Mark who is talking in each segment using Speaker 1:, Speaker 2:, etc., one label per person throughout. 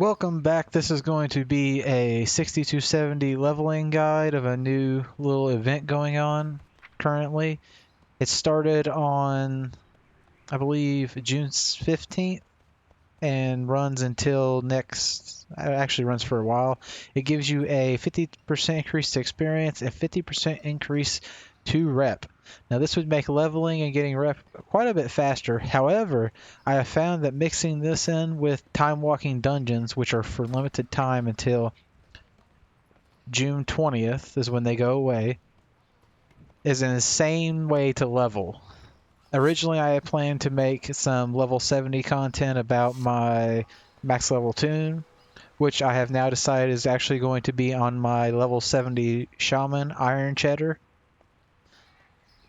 Speaker 1: Welcome back. This is going to be a 6270 leveling guide of a new little event going on currently. It started on, I believe, June 15th and runs until actually runs for a while. It gives you a 50% increase to experience and 50% increase to rep. Now this would make leveling and getting rep quite a bit faster. However, I have found that mixing this in with time walking dungeons, which are for limited time until June 20th is when they go away, is an insane way to level. Originally, I had planned to make some level 70 content about my max level tune, which I have now decided is actually going to be on my level 70 shaman iron cheddar.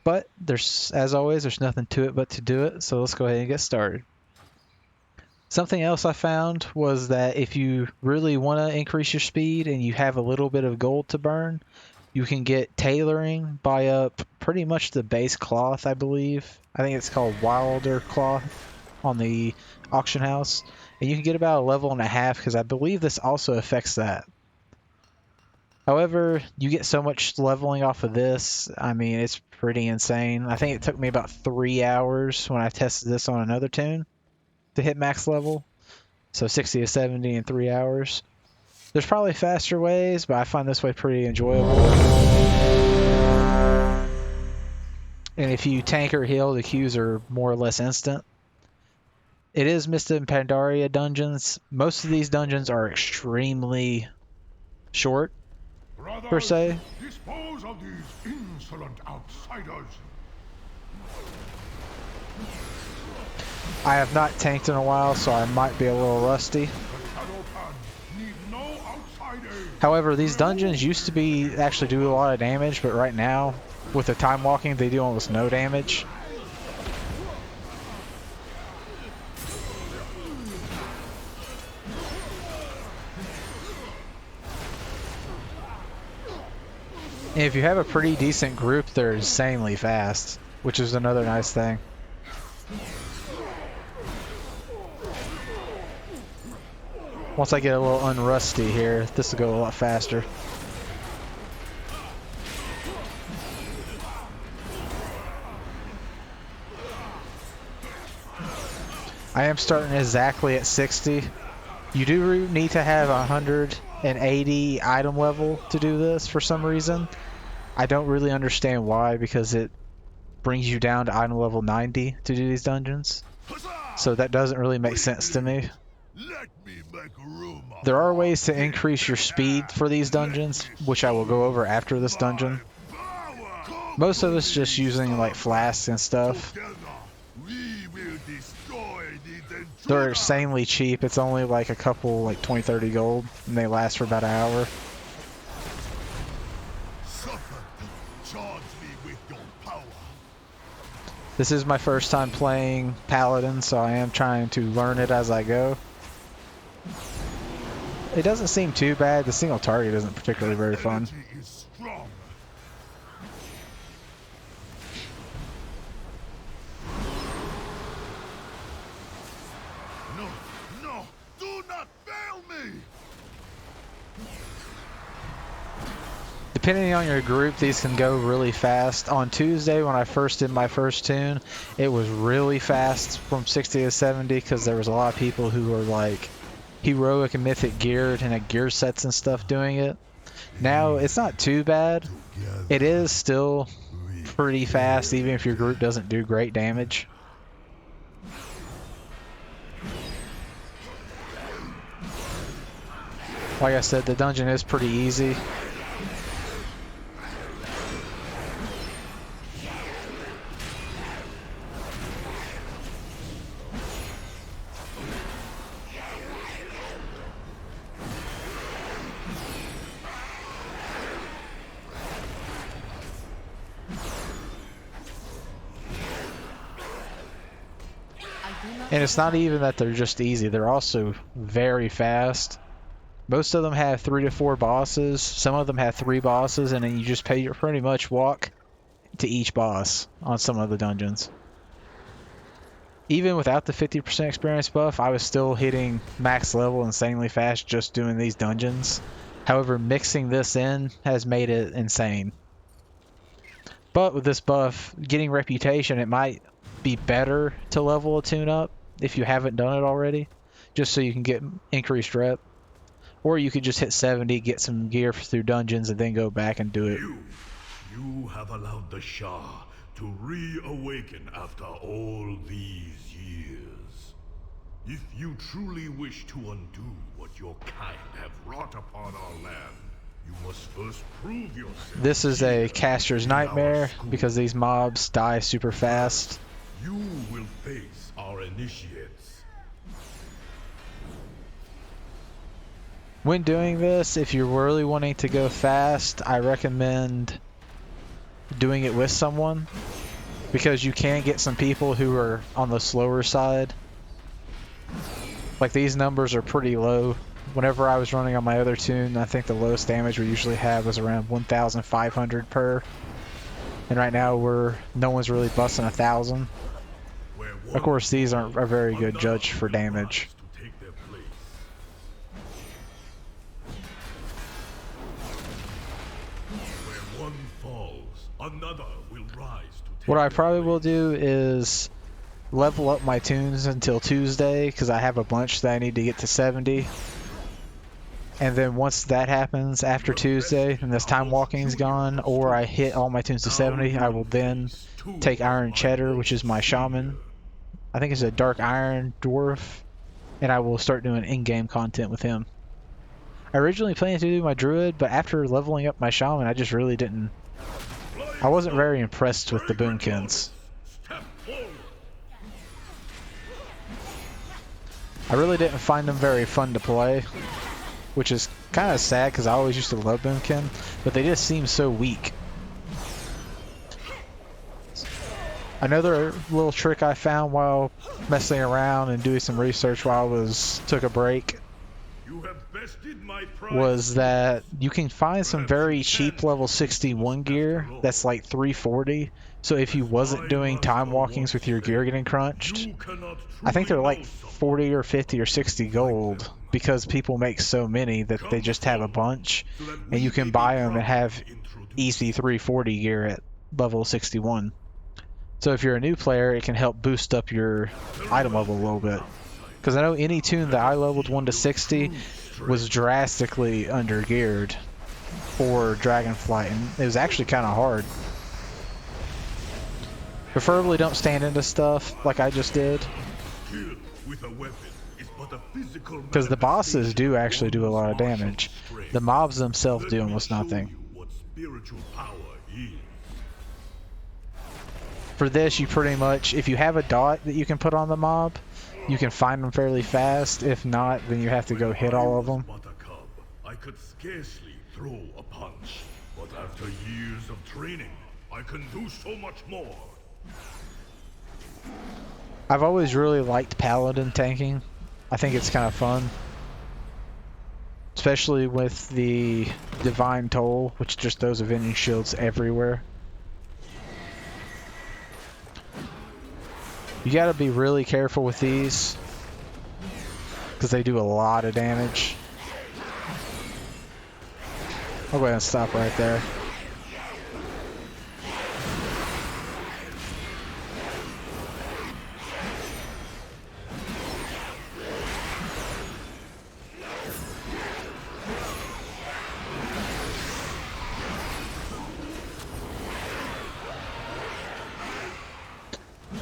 Speaker 1: But as always, there's nothing to it but to do it, so let's go ahead and get started. Something else I found was that if you really want to increase your speed and you have a little bit of gold to burn, you can get tailoring, buy up pretty much the base cloth, I believe. I think it's called Wilder Cloth on the auction house. And you can get about a level and a half because I believe this also affects that. However, you get so much leveling off of this, I mean, it's pretty insane. I think it took me about 3 hours when I tested this on another tune to hit max level. So 60 to 70 in 3 hours. There's probably faster ways, but I find this way pretty enjoyable. And if you tank or heal, the queues are more or less instant. It is Mist and Pandaria dungeons. Most of these dungeons are extremely short, per se.
Speaker 2: Dispose of these insolent outsiders.
Speaker 1: I have not tanked in a while, so I might be a little rusty. However, these dungeons used to actually do a lot of damage, but right now, with the time walking, they do almost no damage. And if you have a pretty decent group, they're insanely fast, which is another nice thing. Once I get a little unrusty here, this will go a lot faster. I am starting exactly at 60. You do need to have 180 item level to do this for some reason. I don't really understand why, because it brings you down to item level 90 to do these dungeons. So that doesn't really make sense to me. There are ways to increase your speed for these dungeons, which I will go over after this dungeon. Most of it's just using like flasks and stuff. They're insanely cheap. It's only like a couple, like 20-30 gold, and they last for about an hour. This is my first time playing Paladin, so I am trying to learn it as I go. It doesn't seem too bad. The single target isn't particularly very fun.
Speaker 2: No, do not fail me.
Speaker 1: Depending on your group, these can go really fast. On Tuesday, when I first did my first tune, it was really fast from 60 to 70 because there was a lot of people who were like heroic and mythic geared and had gear sets and stuff doing it. Now, it's not too bad. It is still pretty fast, even if your group doesn't do great damage. Like I said, the dungeon is pretty easy. And it's not even that they're just easy, they're also very fast. Most of them have 3 to 4 bosses. Some of them have 3 bosses, and then you just pretty much walk to each boss on some of the dungeons. even without the 50% experience buff, I was still hitting max level insanely fast just doing these dungeons. However, mixing this in has made it insane. But with this buff, getting reputation, it might be better to level a tune up if you haven't done it already, just so you can get increased rep. Or you could just hit 70, get some gear through dungeons, and then go back and do it.
Speaker 2: You have allowed the Shah to reawaken after all these years. If you truly wish to undo what your kind have wrought upon our land, you must first prove yourself.
Speaker 1: This is a caster's nightmare because these mobs die super fast.
Speaker 2: You will face our initiates.
Speaker 1: When doing this, if you're really wanting to go fast, I recommend doing it with someone, because you can get some people who are on the slower side. Like, these numbers are pretty low. Whenever I was running on my other tune, I think the lowest damage we usually have was around 1,500 per. And right now no one's really busting 1,000. Of course, these aren't a very good judge for damage. What I probably will do is level up my tunes until Tuesday, because I have a bunch that I need to get to 70. And then once that happens, after Tuesday, and this time walking's gone, or I hit all my tunes to 70, I will then take Iron Cheddar, which is my shaman. I think it's a dark iron dwarf, and I will start doing in-game content with him. I originally planned to do my druid, but after leveling up my shaman, I just really didn't. I wasn't very impressed with the boomkins. I really didn't find them very fun to play, which is kind of sad because I always used to love boomkin, but they just seem so weak. Another little trick I found while messing around and doing some research while I took a break was that you can find some very cheap level 61 gear that's like 340. So if you wasn't doing time walkings with your gear getting crunched, I think they're like 40 or 50 or 60 gold, because people make so many that they just have a bunch, and you can buy them and have easy 340 gear at level 61. So if you're a new player, it can help boost up your item level a little bit. Because I know any tune that I leveled 1 to 60 was drastically under geared for DragonFlight, and it was actually kind of hard. Preferably don't stand into stuff like I just did, because the bosses do actually do a lot of damage. The mobs themselves do almost nothing. For this, you pretty much, if you have a dot that you can put on the mob, you can find them fairly fast. If not, then you have to go hit all of them.
Speaker 2: I could scarcely throw a punch, but after years of training, I can do so much more.
Speaker 1: I've always really liked paladin tanking. I think it's kind of fun, especially with the divine toll, which just throws avenging shields everywhere. You gotta be really careful with these, because they do a lot of damage. I'll go ahead and stop right there.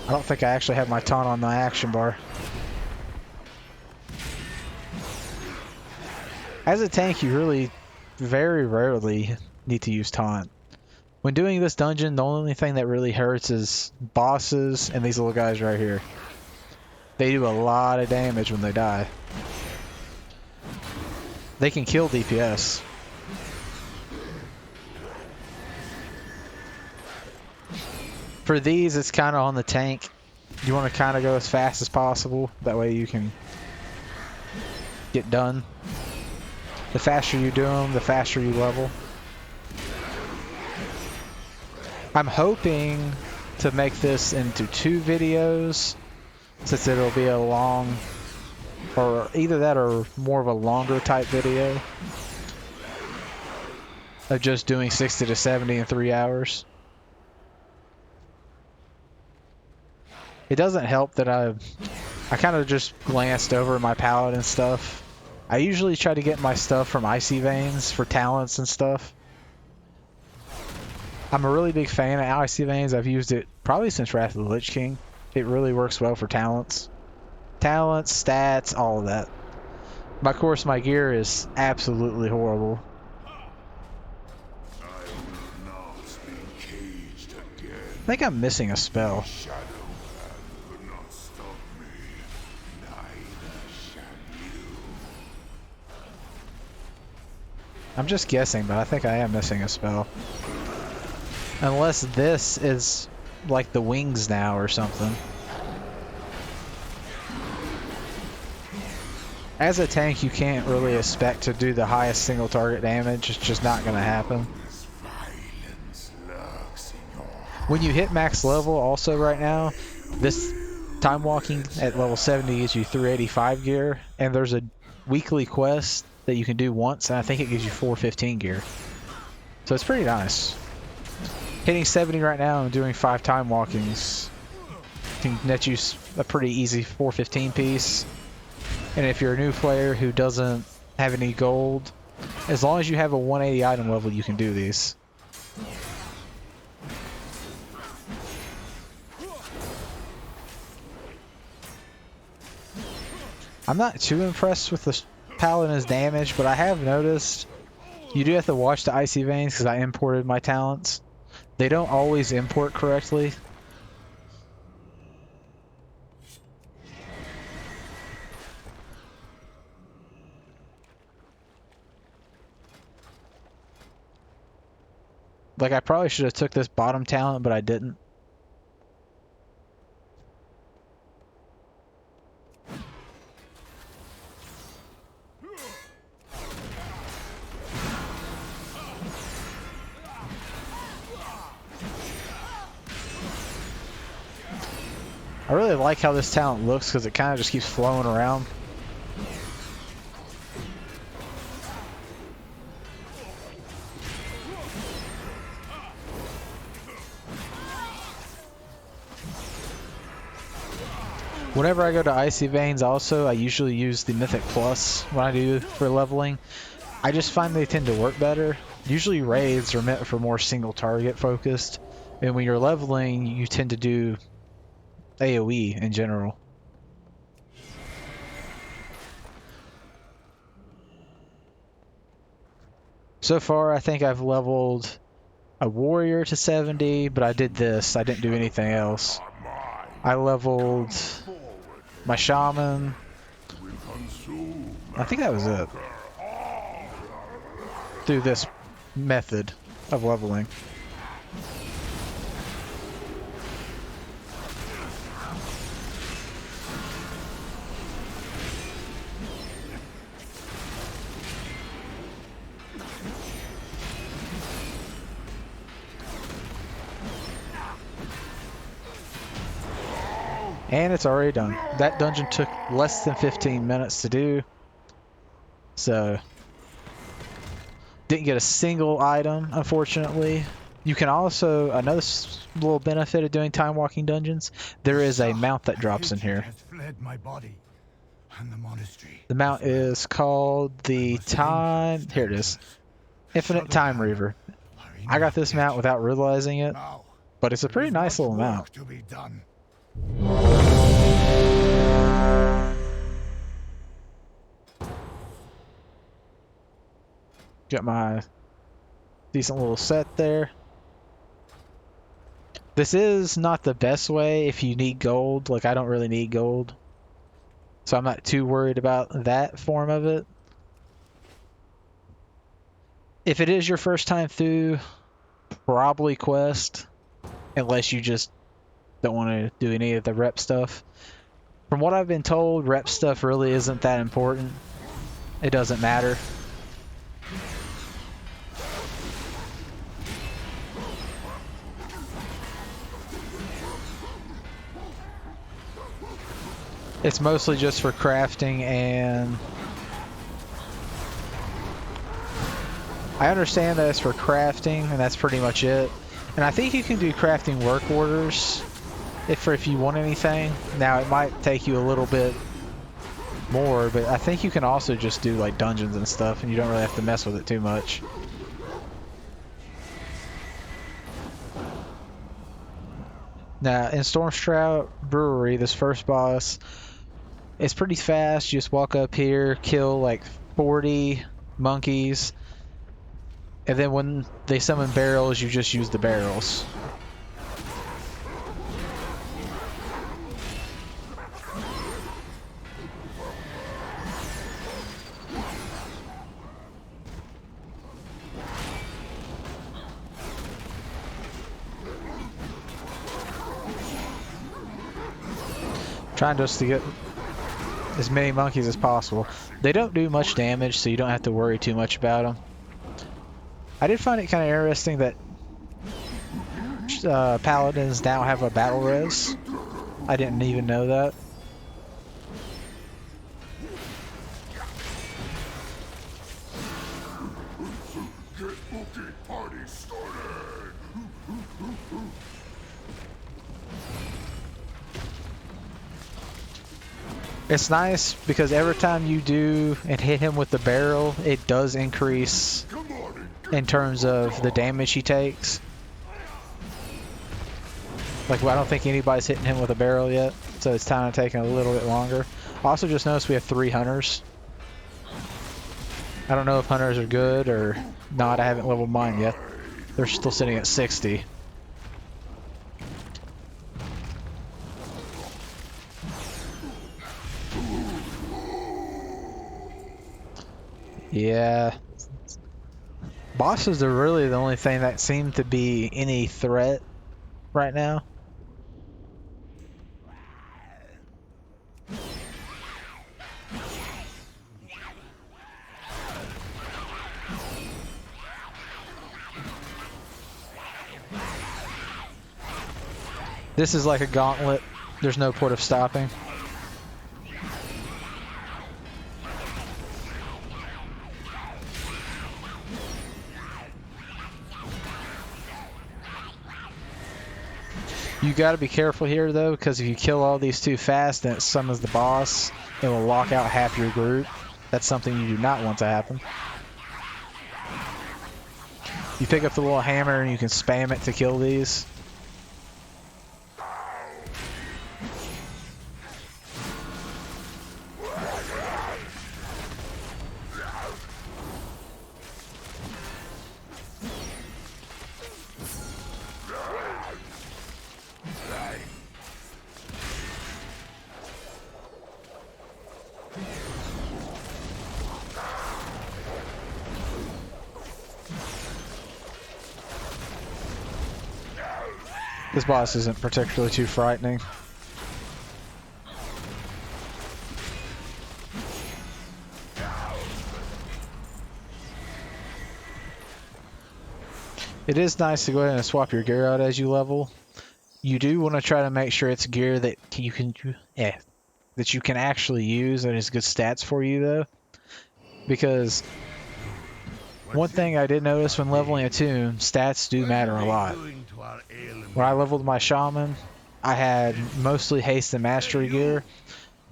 Speaker 1: I don't think I actually have my taunt on the action bar. As a tank, you really very rarely need to use taunt. When doing this dungeon, the only thing that really hurts is bosses and these little guys right here. They do a lot of damage when they die. They can kill DPS. For these, it's kind of on the tank. You want to kind of go as fast as possible. That way you can get done. The faster you do them, the faster you level. I'm hoping to make this into 2 videos, since it'll be a long, or either that or more of a longer type video of just doing 60 to 70 in 3 hours. It doesn't help that I kind of just glanced over my palette and stuff. I usually try to get my stuff from Icy Veins for talents and stuff. I'm a really big fan of Icy Veins. I've used it probably since Wrath of the Lich King. It really works well for talents. Talents, stats, all of that. But of course, my gear is absolutely horrible. I think I'm missing a spell. I'm just guessing, but I think I am missing a spell. Unless this is like the wings now or something. As a tank, you can't really expect to do the highest single target damage. It's just not going to happen. When you hit max level also right now, this time walking at level 70 gives you 385 gear, and there's a weekly quest that you can do once, and I think it gives you 415 gear. So it's pretty nice. Hitting 70 right now and doing 5 time walkings can net you a pretty easy 415 piece. And if you're a new player who doesn't have any gold, as long as you have a 180 item level, you can do these. I'm not too impressed with the Paladin's damage, but I have noticed you do have to watch the Icy Veins because I imported my talents. They don't always import correctly. Like, I probably should have took this bottom talent, but I didn't. I really like how this talent looks because it kind of just keeps flowing around. Whenever I go to Icy Veins also, I usually use the Mythic Plus when I do for leveling. I just find they tend to work better. Usually raids are meant for more single target focused, and when you're leveling, you tend to do AoE in general. So far, I think I've leveled a warrior to 70, but I did this. I didn't do anything else. I leveled my shaman. I think that was it. Through this method of leveling. And it's already done. That dungeon took less than 15 minutes to do. So, didn't get a single item, unfortunately. You can also, another little benefit of doing time walking dungeons, there is a mount that drops in here. The mount is called the Time, here it is, Infinite Time Reaver. I got this mount without realizing it, but it's a pretty nice little mount. Got my decent little set there. This is not the best way if you need gold. Like, I don't really need gold, so I'm not too worried about that form of it. If it is your first time through, probably quest, unless you just don't want to do any of the rep stuff. From what I've been told, rep stuff really isn't that important. It doesn't matter. It's mostly just for crafting, and I understand that it's for crafting, and that's pretty much it. And I think you can do crafting work orders if you want anything. Now, it might take you a little bit more, but I think you can also just do like dungeons and stuff, and you don't really have to mess with it too much. Now, in Stormstrout Brewery, this first boss, it's pretty fast. You just walk up here, kill like 40 monkeys, and then when they summon barrels, you just use the barrels. Trying just to get as many monkeys as possible. They don't do much damage, so you don't have to worry too much about them. I did find it kind of interesting that paladins now have a battle res. I didn't even know that. It's nice because every time you do and hit him with the barrel, it does increase in terms of the damage he takes. Like, I don't think anybody's hitting him with a barrel yet, so it's kind of taking a little bit longer. Also, just noticed we have 3 hunters. I don't know if hunters are good or not. I haven't leveled mine yet. They're still sitting at 60. Yeah. Bosses are really the only thing that seem to be any threat right now. This is like a gauntlet. There's no port of stopping. You got to be careful here though, because if you kill all these too fast and it summons the boss, it will lock out half your group. That's something you do not want to happen. You pick up the little hammer and you can spam it to kill these. This boss isn't particularly too frightening. It is nice to go ahead and swap your gear out as you level. You do want to try to make sure it's gear that you can, that you can actually use and is good stats for you though, because one thing I did notice when leveling a tune, stats do matter a lot. When I leveled my shaman, I had mostly haste and mastery gear,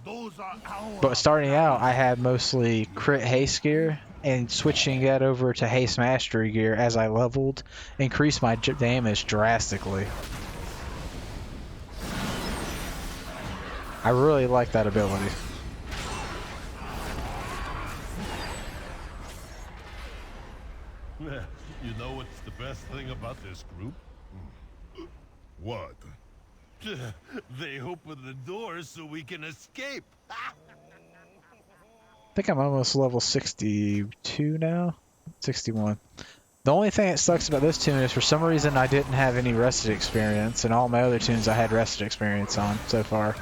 Speaker 1: but starting out I had mostly crit haste gear, and switching that over to haste mastery gear as I leveled increased my damage drastically. I really like that ability.
Speaker 2: You know what's the best thing about this group? What? They open the doors so we can escape.
Speaker 1: I think I'm almost level 62 now. 61. The only thing that sucks about this tune is for some reason I didn't have any rested experience, and all my other tunes I had rested experience on so far.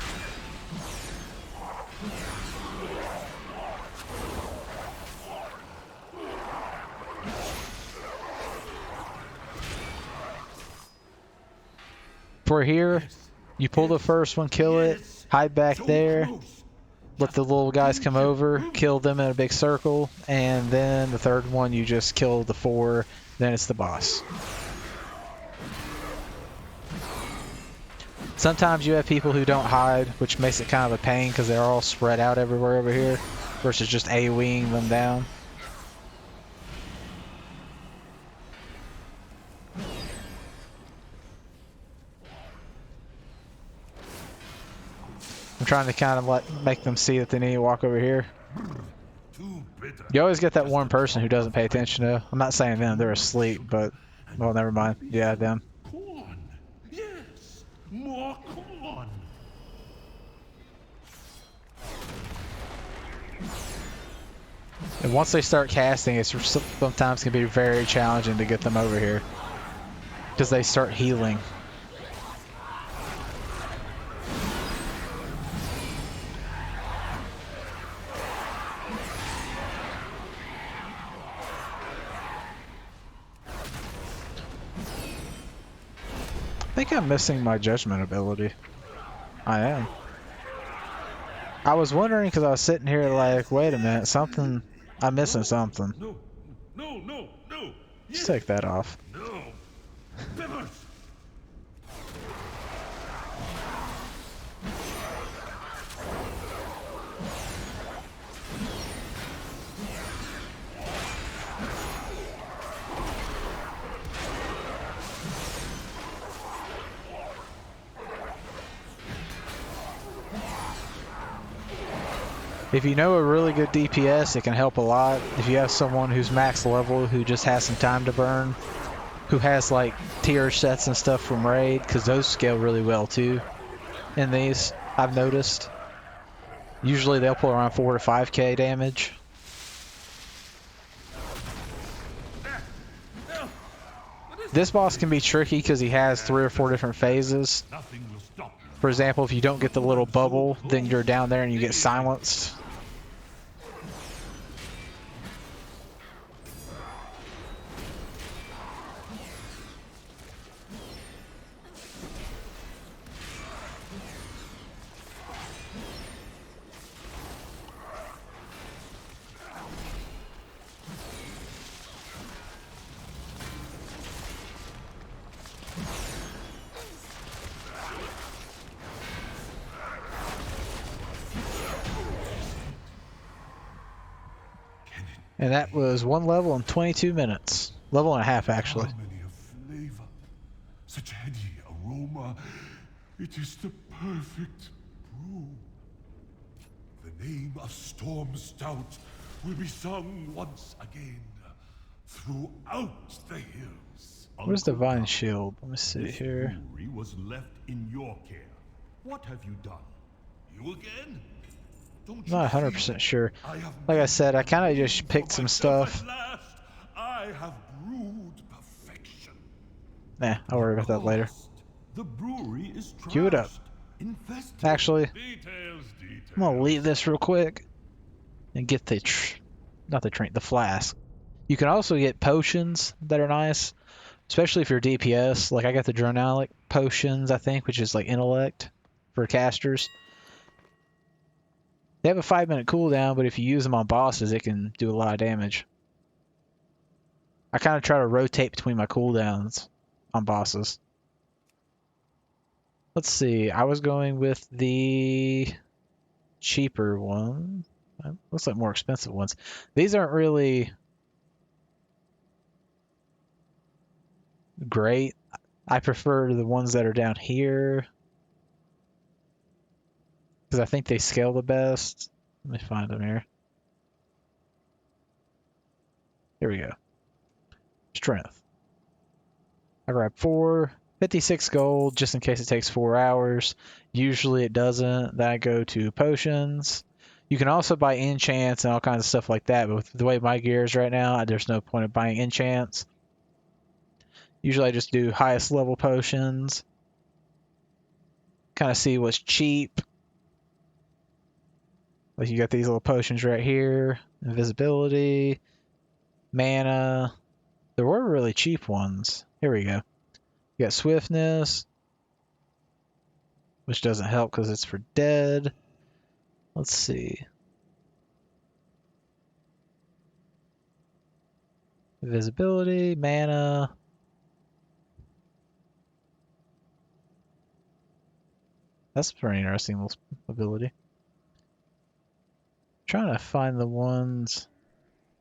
Speaker 1: For here, you pull the first one, kill it, hide back there, let the little guys come over, kill them in a big circle, and then the third one you just kill the 4, then it's the boss. Sometimes you have people who don't hide, which makes it kind of a pain because they're all spread out everywhere over here, versus just AoEing them down. I'm trying to kind of make them see that they need to walk over here. You always get that one person who doesn't pay attention to. I'm not saying them, they're asleep, but well, never mind. Yeah, them.
Speaker 2: Corn. Yes, more corn.
Speaker 1: And once they start casting, it sometimes can be very challenging to get them over here because they start healing. I think I'm missing my judgment ability. I am. I was wondering because I was sitting here like, wait a minute, something. I'm missing something.
Speaker 2: No.
Speaker 1: Let's take that off.
Speaker 2: No. Pivot.
Speaker 1: If you know a really good DPS, it can help a lot. If you have someone who's max level, who just has some time to burn, who has like tier sets and stuff from raid, because those scale really well too in these, I've noticed. Usually they'll pull around 4 to 5k damage. This boss can be tricky because he has 3 or 4 different phases. For example, if you don't get the little bubble, then you're down there and you get silenced. And that was 1 level in 22 minutes. Level and a half, actually.
Speaker 2: Harmony of flavor, such heady aroma. It is the perfect brew. The name of Storm Stout will be sung once again throughout the hills.
Speaker 1: Where's Divine Shield? Let me see here.
Speaker 2: Brewery was left in your care. What have you done? You again?
Speaker 1: I'm not 100% sure. Like I said, I kind of just picked some stuff.
Speaker 2: I have brewed perfection.
Speaker 1: Nah, I'll worry about that later.
Speaker 2: The brewery is
Speaker 1: Queue it up. Actually, I'm gonna leave this real quick and get the the flask. You can also get potions that are nice, especially if you're DPS. Like I got the Dronalic potions, I think, which is like intellect for casters. They have a 5-minute cooldown, but if you use them on bosses, it can do a lot of damage. I kind of try to rotate between my cooldowns on bosses. Let's see. I was going with the cheaper one. Looks like more expensive ones. These aren't really great. I prefer the ones that are down here, because I think they scale the best. Let me find them here. Here we go. Strength. I grab 4, 56 gold, just in case it takes 4 hours. Usually it doesn't. Then I go to potions. You can also buy enchants and all kinds of stuff like that, but with the way my gear is right now, there's no point of buying enchants. Usually I just do highest level potions. Kind of see what's cheap. Like you got these little potions right here. Invisibility. Mana. There were really cheap ones. Here we go. You got swiftness, which doesn't help because it's for dead. Let's see. Visibility, mana. That's a pretty interesting little ability. Trying to find the ones.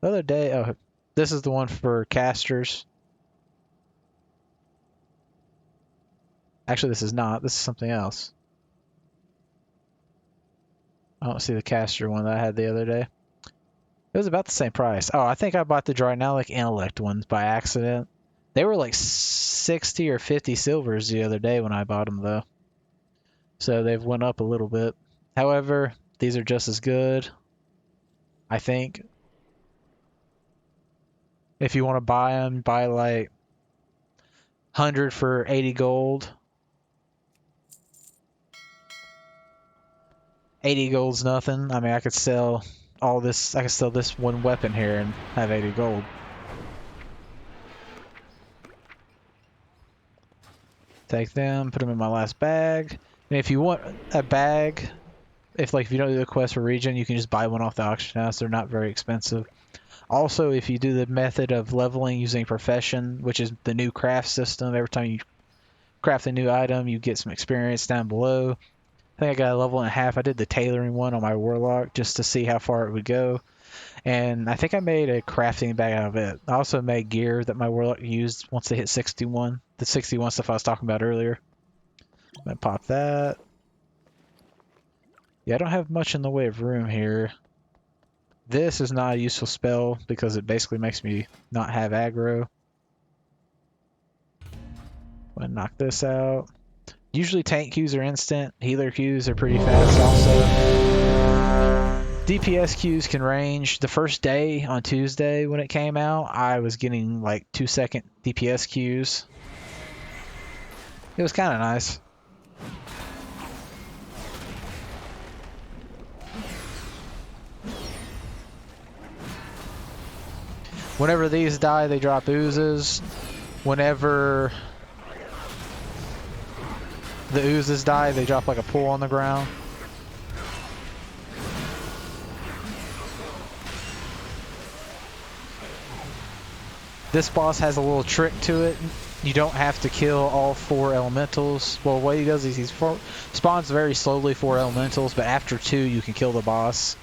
Speaker 1: The other day, oh, this is the one for casters. Actually, this is not. This is something else. I don't see the caster one that I had the other day. It was about the same price. Oh, I think I bought the Drynalic Intellect ones by accident. They were like 60 or 50 silvers the other day when I bought them, though. So they've went up a little bit. However, these are just as good, I think. If you want to buy them, buy like 100 for 80 gold. 80 gold's nothing. I mean, I could sell all this. I could sell this one weapon here and have 80 gold. Take them, put them in my last bag. And if you want a bag, if you don't do the quest for region, you can just buy one off the auction house. They're not very expensive. Also, if you do the method of leveling using profession, which is the new craft system, every time you craft a new item, you get some experience down below. I think I got a level and a half. I did the tailoring one on my warlock just to see how far it would go. And I think I made a crafting bag out of it. I also made gear that my warlock used once they hit 61. The 61 stuff I was talking about earlier. I'm going to pop that. Yeah, I don't have much in the way of room here. This is not a useful spell because it basically makes me not have aggro. I'm going to knock this out. Usually tank Qs are instant. Healer Qs are pretty fast also. DPS Qs can range. The first day on Tuesday when it came out, I was getting like 2-second DPS Qs. It was kind of nice. Whenever these die, they drop oozes. Whenever the oozes die, they drop like a pool on the ground. This boss has a little trick to it. You don't have to kill all 4 elementals. Well, what he does is he spawns very slowly 4 elementals, but after 2 you can kill the boss.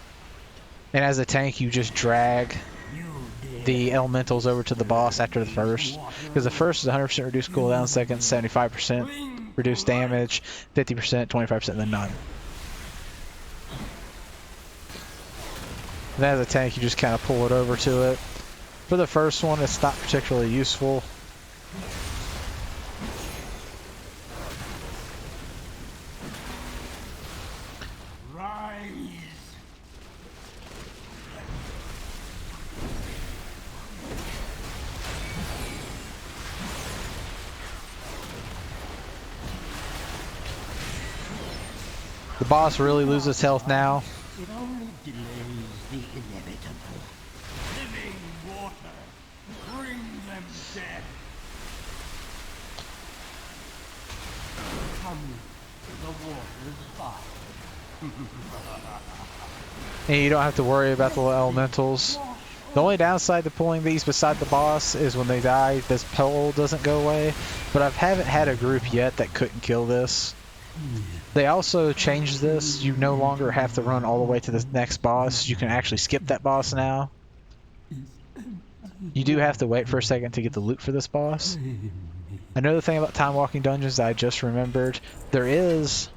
Speaker 1: And as a tank, you just drag the elementals over to the boss after the first. Because the first is 100% reduced cooldown, second 75% reduced damage, 50%, 25%, and then none. And as a tank, you just kind of pull it over to it. For the first one, it's not particularly useful. The boss really loses health now.
Speaker 3: It only delays the inevitable. Living water, bring them death. Come to the water's fire.
Speaker 1: And you don't have to worry about the elementals. The only downside to pulling these beside the boss is when they die, this pole doesn't go away. But I haven't had a group yet that couldn't kill this. They also changed this. You no longer have to run all the way to the next boss. You can actually skip that boss now. You do have to wait for a second to get the loot for this boss. Another thing about time walking dungeons that I just remembered, that's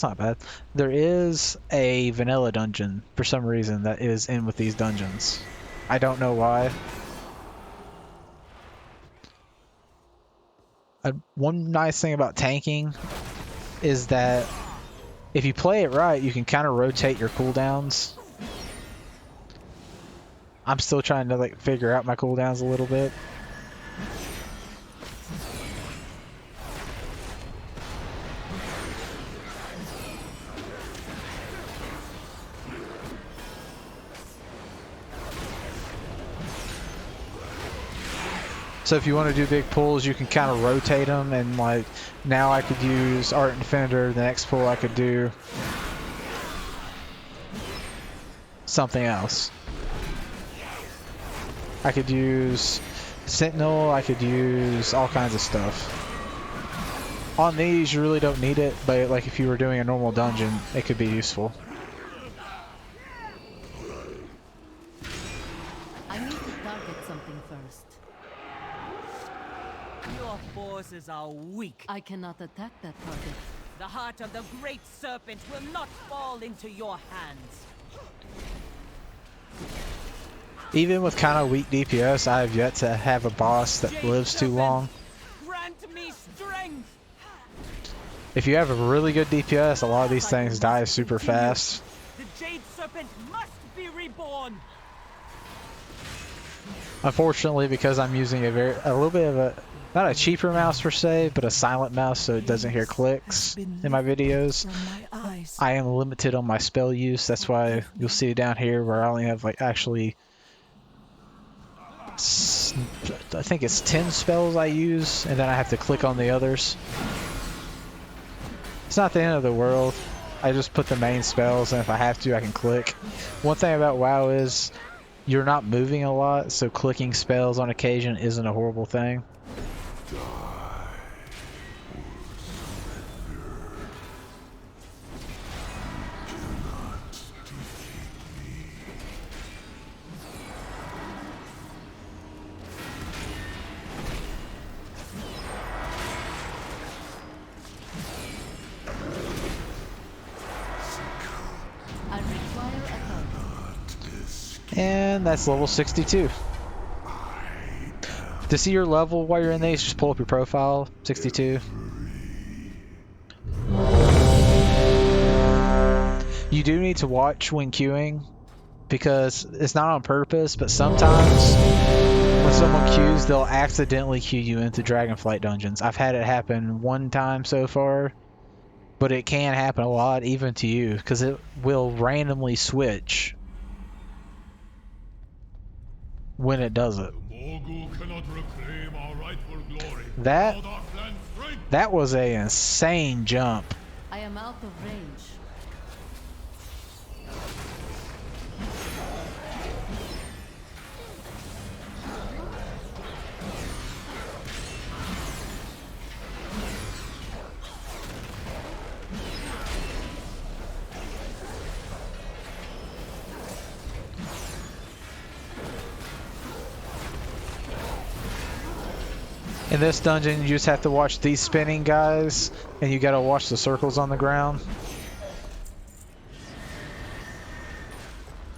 Speaker 1: not bad. There is a vanilla dungeon for some reason that is in with these dungeons. I don't know why. One nice thing about tanking is that if you play it right, you can kind of rotate your cooldowns. I'm still trying to figure out my cooldowns a little bit. So if you want to do big pulls, you can kind of rotate them, and now I could use Art and Defender. The next pull I could do something else. I could use Sentinel, I could use all kinds of stuff. On these, you really don't need it, but like if you were doing a normal dungeon, it could be useful.
Speaker 4: I need to target something first.
Speaker 5: Your forces are weak.
Speaker 4: I cannot attack that target.
Speaker 5: The heart of the great serpent will not fall into your hands.
Speaker 1: Even with kind of weak DPS, I have yet to have a boss that
Speaker 5: Jade
Speaker 1: lives too
Speaker 5: serpent,
Speaker 1: long.
Speaker 5: grant me strength.
Speaker 1: If you have a really good DPS, a lot of these things die super fast.
Speaker 5: The Jade serpent must be reborn.
Speaker 1: Unfortunately, because I'm using a little bit of a, not a cheaper mouse per se, but a silent mouse so it doesn't hear clicks in my videos, I am limited on my spell use. That's why you'll see down here where I only have like actually, I think it's 10 spells I use, and then I have to click on the others. It's not the end of the world. I just put the main spells, and if I have to, I can click. One thing about WoW is you're not moving a lot, so clicking spells on occasion isn't a horrible thing.
Speaker 4: I require a target.
Speaker 1: And that's level 62. To see your level while you're in these, just pull up your profile, 62. You do need to watch when queuing, because it's not on purpose, but sometimes when someone queues, they'll accidentally queue you into DragonFlight dungeons. I've had it happen one time so far, but it can happen a lot even to you, because it will randomly switch when it does it.
Speaker 2: Morgul cannot reclaim our rightful glory
Speaker 1: That
Speaker 2: without our clan's strength.
Speaker 1: that was a insane jump.
Speaker 4: I am out of range.
Speaker 1: In this dungeon, you just have to watch these spinning guys, and you gotta watch the circles on the ground.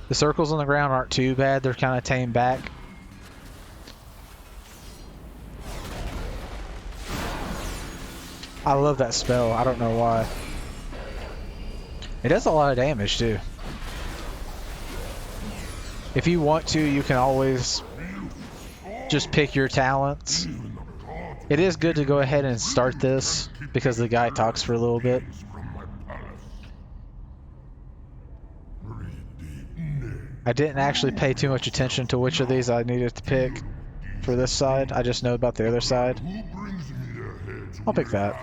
Speaker 1: The circles on the ground aren't too bad, they're kind of tamed back. I love that spell, I don't know why. It does a lot of damage too. If you want to, you can always just pick your talents. It is good to go ahead and start this because the guy talks for a little bit. I didn't actually pay too much attention to which of these I needed to pick for this side. I just know about the other side. I'll pick that.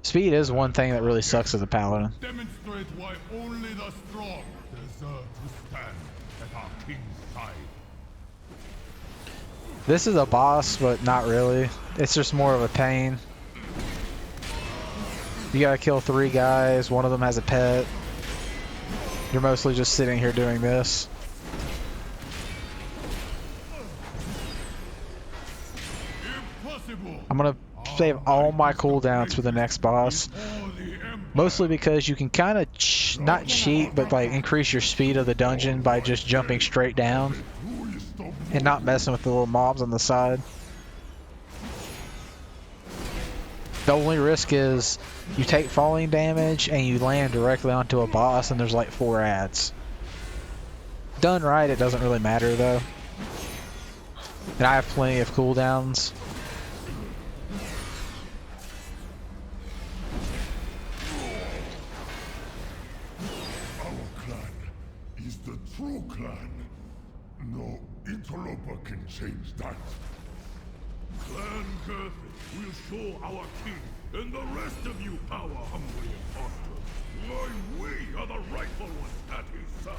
Speaker 1: Speed is one thing that really sucks as a paladin.
Speaker 2: Demonstrate why only the strong deserve to stand at our king's side.
Speaker 1: This is a boss, but not really. It's just more of a pain. You gotta kill 3 guys, one of them has a pet. You're mostly just sitting here doing this.
Speaker 2: Impossible.
Speaker 1: I'm gonna save all my cooldowns for the next boss. Mostly because you can kind of not cheat, but like increase your speed of the dungeon by just jumping straight down and not messing with the little mobs on the side. The only risk is you take falling damage and you land directly onto a boss and there's like 4 ads. Done right, it doesn't really matter though. And I have plenty of cooldowns.
Speaker 2: Our clan is the true clan. No interloper can change that. Clan Gurthit will show our king and the rest of you power-hungry imposters. Why, we are the rightful ones at his side.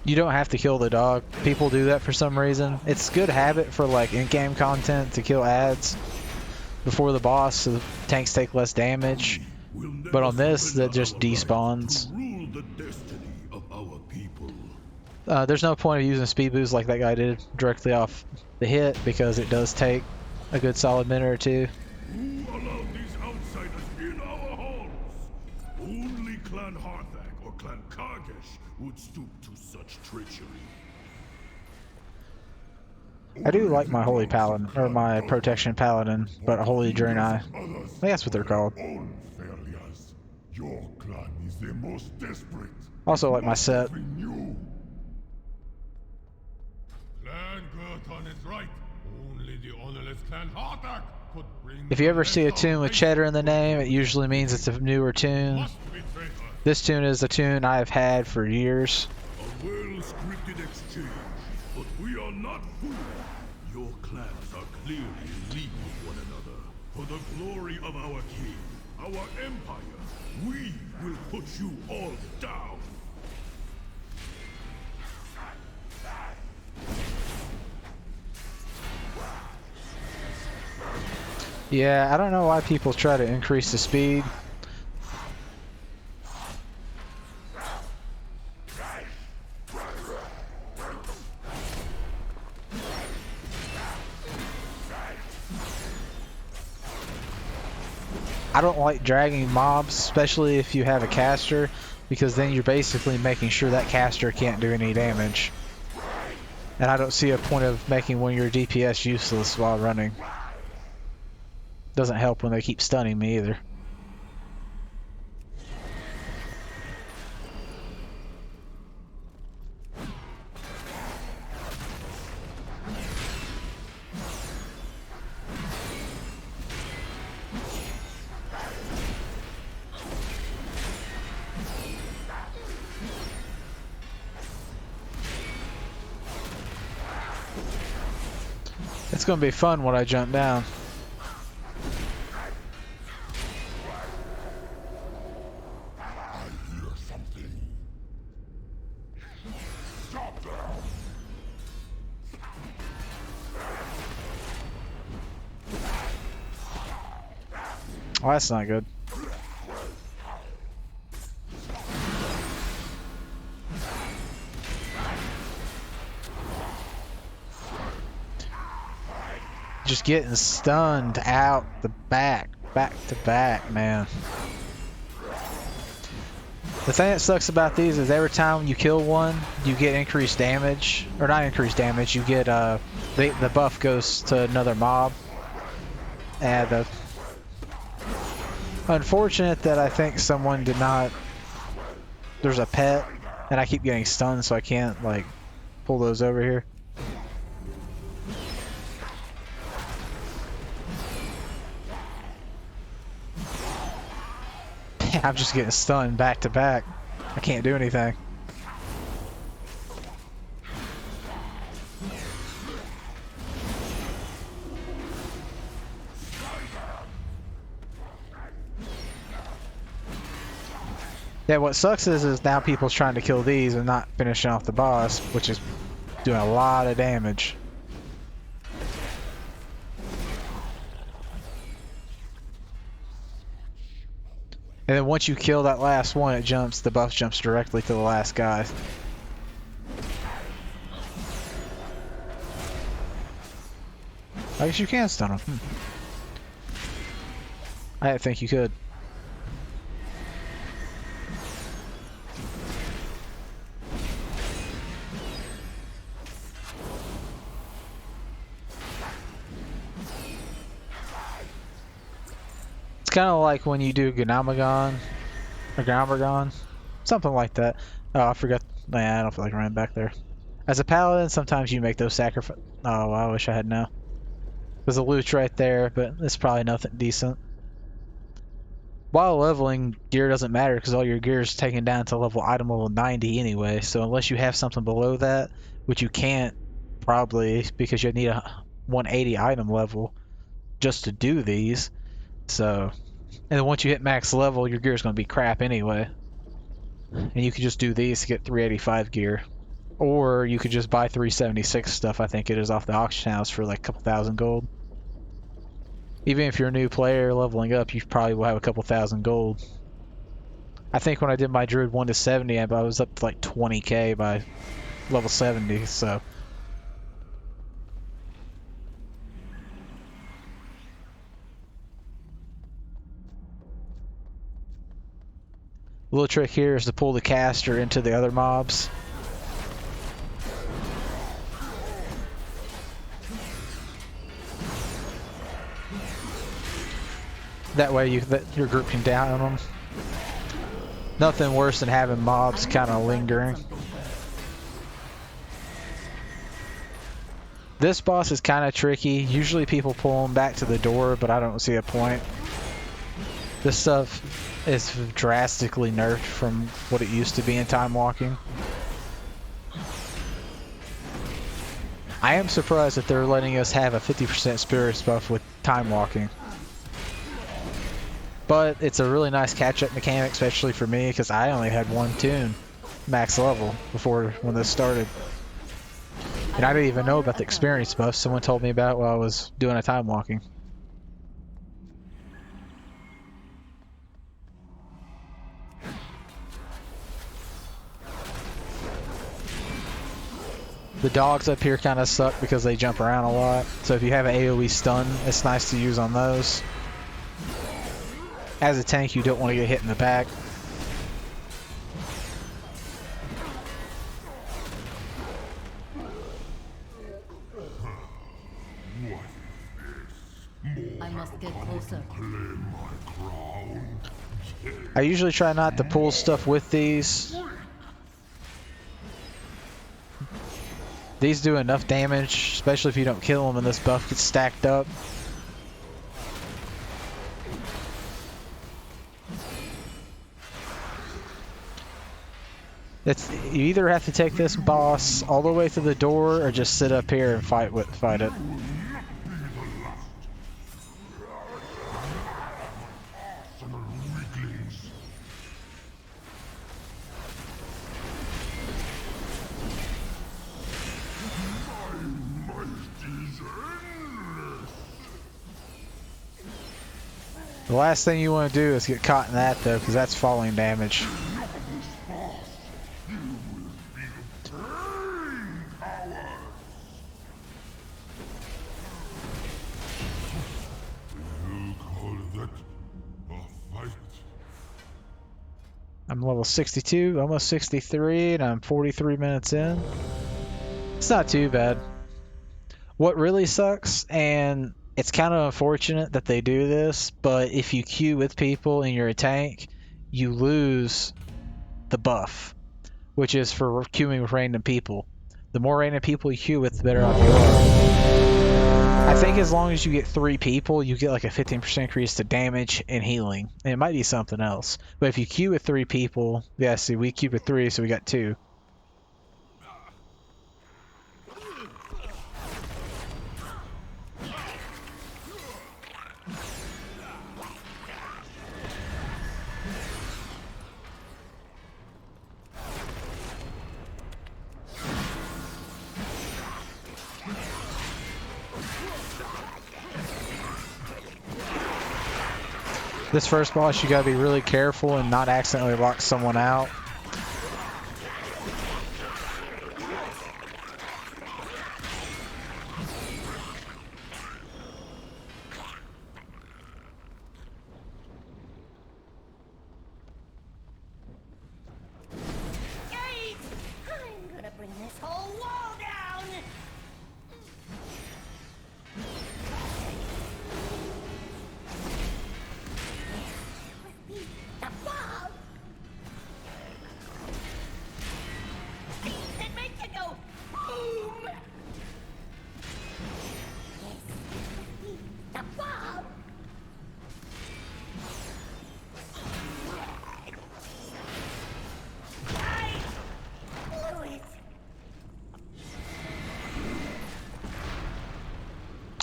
Speaker 1: You don't have to kill the dog. People do that for some reason. It's good habit for like in-game content to kill ads before the boss so the tanks take less damage.
Speaker 2: We'll never
Speaker 1: But on this, that
Speaker 2: surrender
Speaker 1: just
Speaker 2: our right
Speaker 1: despawns.
Speaker 2: to rule the destiny of our people.
Speaker 1: There's no point of using speed boost like that guy did directly off the hit because it does take a good solid minute or two.
Speaker 2: Who allowed these outsiders in our halls? Only Clan Harthak or Clan Kargesh would stoop to such treachery.
Speaker 1: I do like my Holy Paladin, or my Protection Paladin, but Holy Draenei. I think that's what they're called.
Speaker 2: All failures. Your clan is the most desperate.
Speaker 1: Also like my set.
Speaker 2: You. Clan Gerton is right. Only the honorless Clan Harthak could bring.
Speaker 1: If you ever see a tune with cheddar in the name, it usually means it's a newer tune.
Speaker 2: Must be traitor.
Speaker 1: This tune is a tune I have had for years.
Speaker 2: A well-scripted exchange, but we are not fools. Your clans are clearly in league with one another. For the glory of our king, our empire, we will put you all down.
Speaker 1: Yeah, I don't know why people try to increase the speed. I don't like dragging mobs, especially if you have a caster, because then you're basically making sure that caster can't do any damage. And I don't see a point of making one of your DPS useless while running. Doesn't help when they keep stunning me either. It's gonna be fun when I jump down.
Speaker 2: I hear something. Stop them!
Speaker 1: Oh, that's not good. Just getting stunned out the back to back, man. The thing that sucks about these is every time you kill one, you get increased damage, or not increased damage. You get the buff goes to another mob, and unfortunate that I think someone did not. There's a pet, and I keep getting stunned, so I can't like pull those over here. I'm just getting stunned back to back. I can't do anything. Yeah, what sucks is now people's trying to kill these and not finishing off the boss, which is doing a lot of damage. And then once you kill that last one, the buff jumps directly to the last guy. I guess you can stun him. I didn't think you could. It's kind of like when you do Ganamagon or Ganamargon, something like that. Oh, I forgot. Nah, I don't feel like running back there. As a paladin, sometimes you make those sacrifices. Oh, I wish I had known. There's a loot right there, but it's probably nothing decent. While leveling, gear doesn't matter because all your gear is taken down to item level 90 anyway. So unless you have something below that, which you can't probably because you need a 180 item level just to do these. So, and then once you hit max level, your gear is going to be crap anyway. And you could just do these to get 385 gear. Or you could just buy 376 stuff, I think it is, off the auction house for like a couple thousand gold. Even if you're a new player leveling up, you probably will have a couple thousand gold. I think when I did my Druid 1 to 70, I was up to like 20k by level 70, so. A little trick here is to pull the caster into the other mobs. That way your group can down them. Nothing worse than having mobs kind of lingering. This boss is kind of tricky. Usually people pull him back to the door, but I don't see a point. This stuff is drastically nerfed from what it used to be in time walking. I am surprised that they're letting us have a 50% spirits buff with time walking. But it's a really nice catch-up mechanic, especially for me, because I only had one tune max level before when this started. And I didn't even know about the experience buff. Someone told me about it while I was doing a time walking. The dogs up here kind of suck because they jump around a lot. So if you have an AoE stun, it's nice to use on those. As a tank, you don't want to get hit in the back.
Speaker 4: I must get closer.
Speaker 1: I usually try not to pull stuff with these. These do enough damage, especially if you don't kill them and this buff gets stacked up. You either have to take this boss all the way to the door or just sit up here and fight it. The last thing you want to do is get caught in that though, because that's falling damage. I'm level 62, almost 63, and I'm 43 minutes in. It's not too bad. What really sucks, and it's kind of unfortunate that they do this, but if you queue with people and you're a tank, you lose the buff, which is for queuing with random people. The more random people you queue with, the better off you are. I think as long as you get 3 people, you get like a 15% increase to damage and healing. And it might be something else. But if you queue with 3 people, yeah, see, we queued with 3, so we got 2. This first boss, you gotta be really careful and not accidentally lock someone out.
Speaker 6: I'm gonna bring this whole wall down!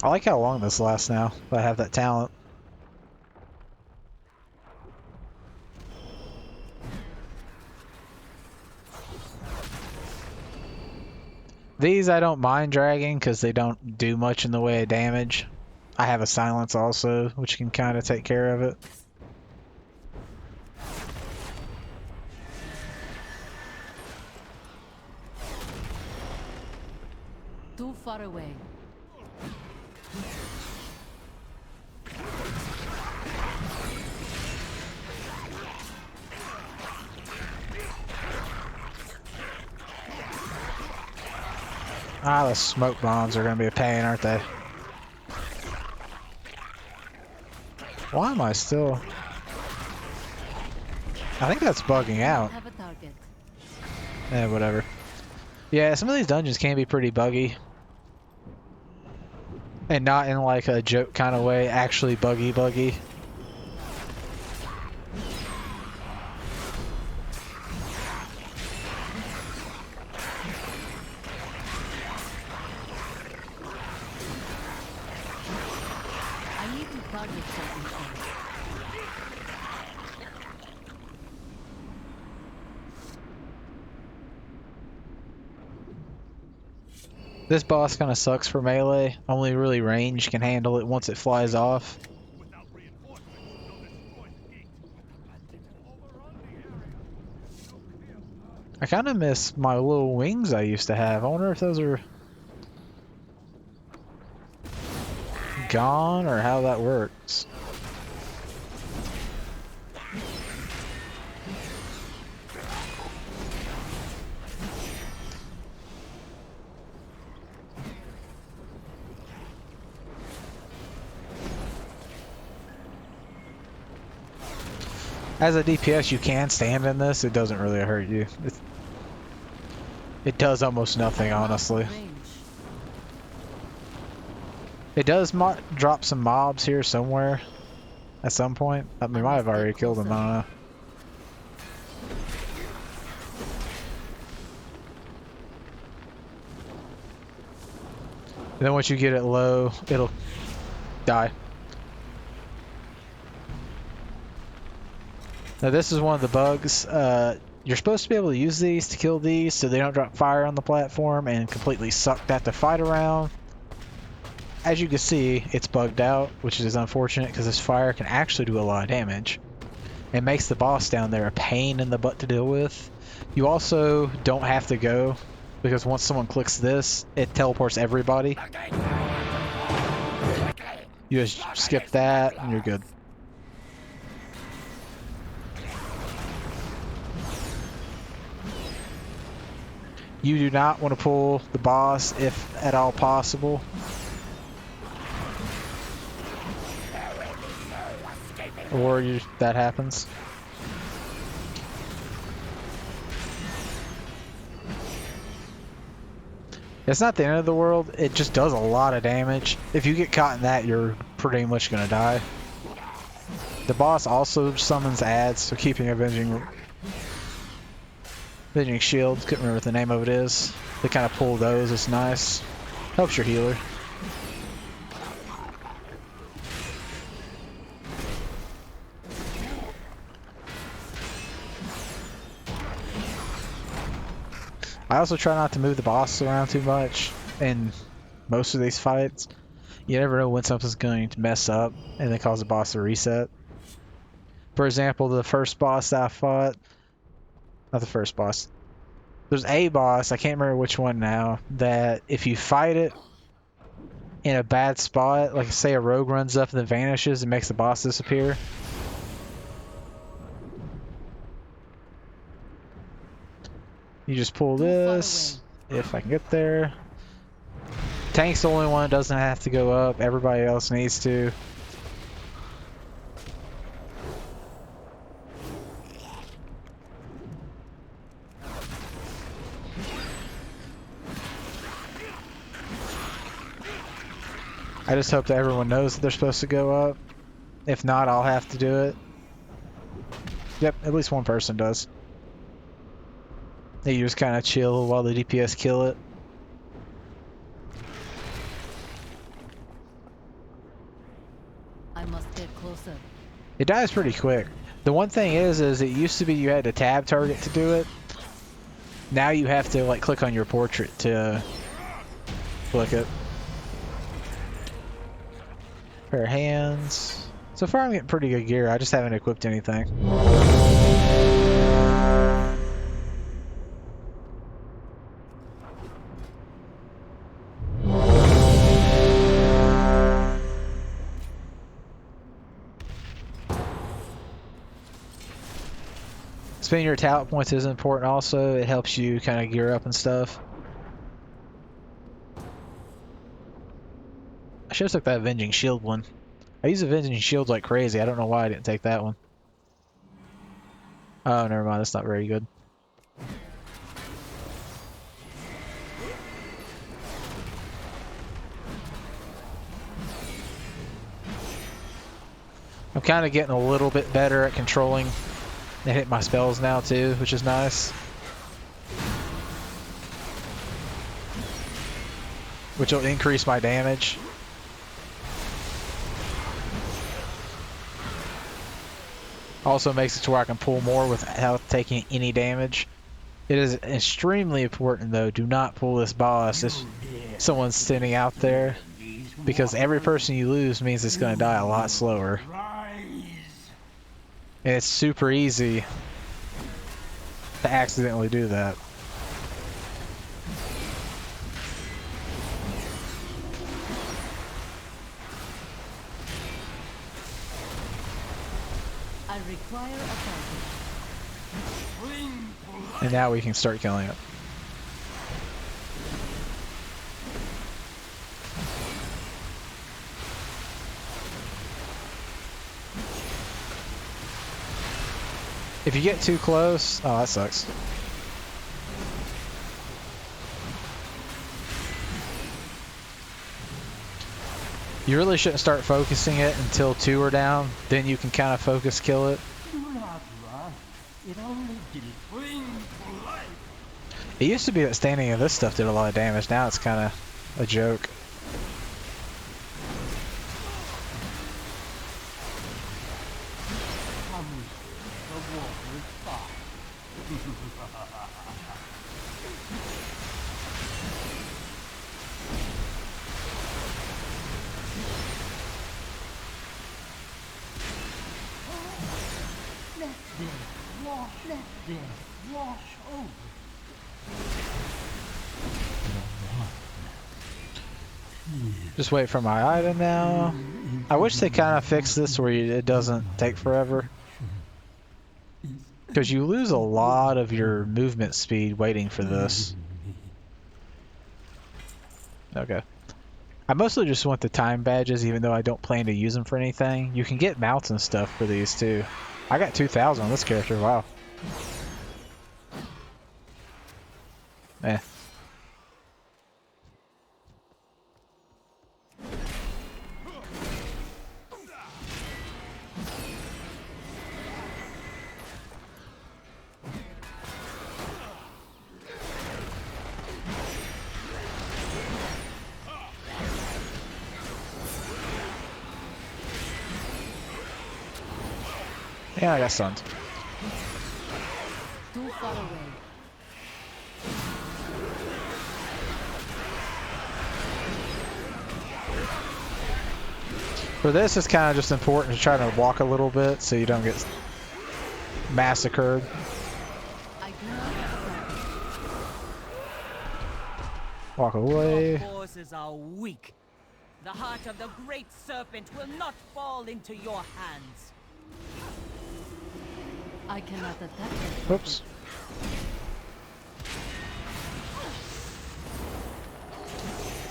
Speaker 1: I like how long this lasts now. If I have that talent. These I don't mind dragging because they don't do much in the way of damage. I have a silence also, which can kind of take care of it.
Speaker 4: Too far away.
Speaker 1: Ah, the smoke bombs are going to be a pain, aren't they? Why am I still... I think that's bugging out.
Speaker 4: Have a target.
Speaker 1: Eh, whatever. Yeah, some of these dungeons can be pretty buggy. And not in like a joke kind of way, actually buggy.
Speaker 4: I need to target something first.
Speaker 1: This boss kind of sucks for melee. Only really range can handle it once it flies off.
Speaker 2: Without reinforcements, they'll destroy the gate. Overrun the area.
Speaker 1: I kind of miss my little wings I used to have. I wonder if those are gone or how that works. As a DPS, you can stand in this. It doesn't really hurt you. It does almost nothing, honestly.
Speaker 4: Range.
Speaker 1: It does drop some mobs here somewhere at some point. I mean, might have already killed them, I don't know. And then once you get it low, it'll die. Now this is one of the bugs. You're supposed to be able to use these to kill these so they don't drop fire on the platform and completely suck that to fight around. As you can see, it's bugged out, which is unfortunate because this fire can actually do a lot of damage. It makes the boss down there a pain in the butt to deal with. You also don't have to go because once someone clicks this, it teleports everybody. You just skip that and you're good. You do not want to pull the boss if at all possible. Or that happens. It's not the end of the world, it just does a lot of damage. If you get caught in that, you're pretty much gonna die. The boss also summons ads, so keeping Avenging Shield, couldn't remember what the name of it is. They kind of pull those, it's nice. Helps your healer. I also try not to move the boss around too much in most of these fights. You never know when something's going to mess up and then cause the boss to reset. For example, the first boss that I fought, not the first boss, there's a boss, I can't remember which one now, that if you fight it in a bad spot, like say a rogue runs up and then vanishes and makes the boss disappear. You just pull this, if I can get there. Tank's the only one that doesn't have to go up, everybody else needs to. I just hope that everyone knows that they're supposed to go up. If not, I'll have to do it. Yep, at least one person does. You just kind of chill while the DPS kill it. It dies pretty quick. The one thing is it used to be you had to tab target to do it. Now you have to like click on your portrait to click it. Pair of hands. So far I'm getting pretty good gear. I just haven't equipped anything. Spending your talent points is important also. It helps you kind of gear up and stuff. I should have took that Avenging Shield one. I use Avenging Shield like crazy. I don't know why I didn't take that one. Oh, never mind. That's not very good. I'm kind of getting a little bit better at controlling and hit my spells now too, which is nice. Which will increase my damage. Also makes it to where I can pull more without taking any damage. It is extremely important though, do not pull this boss if someone's standing out there, because every person you lose means it's going to die a lot slower. And it's super easy to accidentally do that.
Speaker 4: I require a target.
Speaker 1: And now we can start killing it. If you get too close, oh, that sucks. You really shouldn't start focusing it until 2 are down. Then you can kind of focus kill it.
Speaker 3: Do not run. It only did bring to life.
Speaker 1: It used to be that standing in this stuff did a lot of damage. Now it's kind of a joke.
Speaker 3: The water is fine. Let death wash over.
Speaker 1: Just wait for my item now. I wish they kind of fixed this where it doesn't take forever. Because you lose a lot of your movement speed waiting for this. Okay. I mostly just want the time badges, even though I don't plan to use them for anything. You can get mounts and stuff for these too. I got 2,000 on this character, wow. Eh. Yeah, I got stunned.
Speaker 4: Too far away.
Speaker 1: For this, it's kind of just important to try to walk a little bit so you don't get massacred.
Speaker 4: I do not have a
Speaker 1: Walk away.
Speaker 5: Your forces are weak. The heart of the great serpent will not fall into your hands.
Speaker 4: I cannot attack them.
Speaker 1: Oops.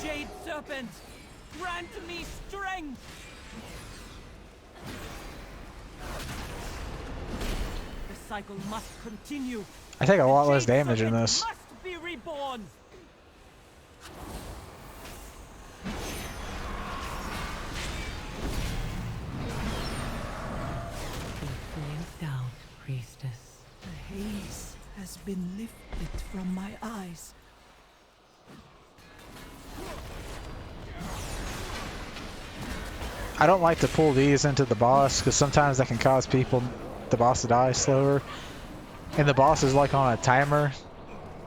Speaker 5: Jade serpent, grant me strength. The cycle must continue.
Speaker 1: I take a lot
Speaker 5: The
Speaker 1: less
Speaker 5: Jade
Speaker 1: damage in
Speaker 5: serpent
Speaker 1: this.
Speaker 5: must be reborn. Down, priestess. The haze has been lifted from my eyes.
Speaker 1: I don't like to pull these into the boss because sometimes that can cause the boss to die slower. And the boss is like on a timer.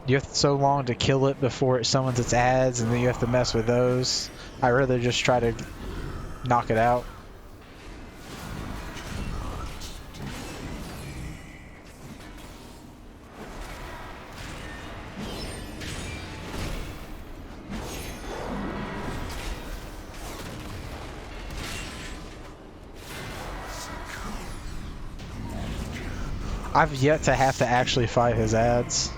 Speaker 1: You have so long to kill it before it summons its ads, and then you have to mess with those. I'd rather just try to knock it out. I've yet to have to actually fight his ads,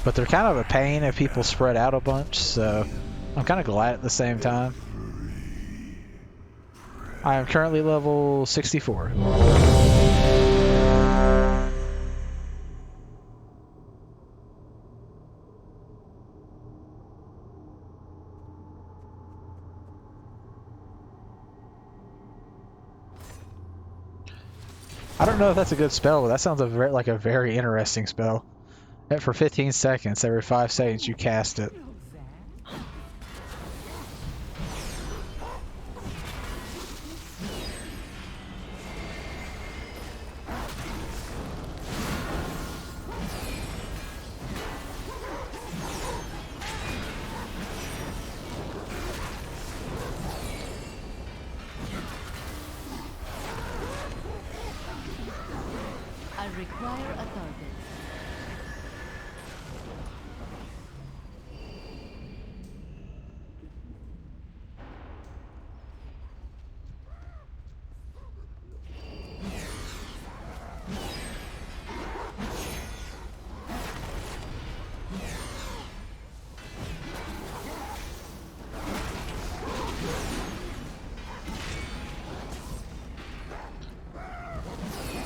Speaker 1: but they're kind of a pain if people spread out a bunch, so I'm kind of glad at the same time. I am currently level 64. I don't know if that's a good spell, but that sounds like a very interesting spell. And for 15 seconds, every 5 seconds you cast it.
Speaker 4: I require a target.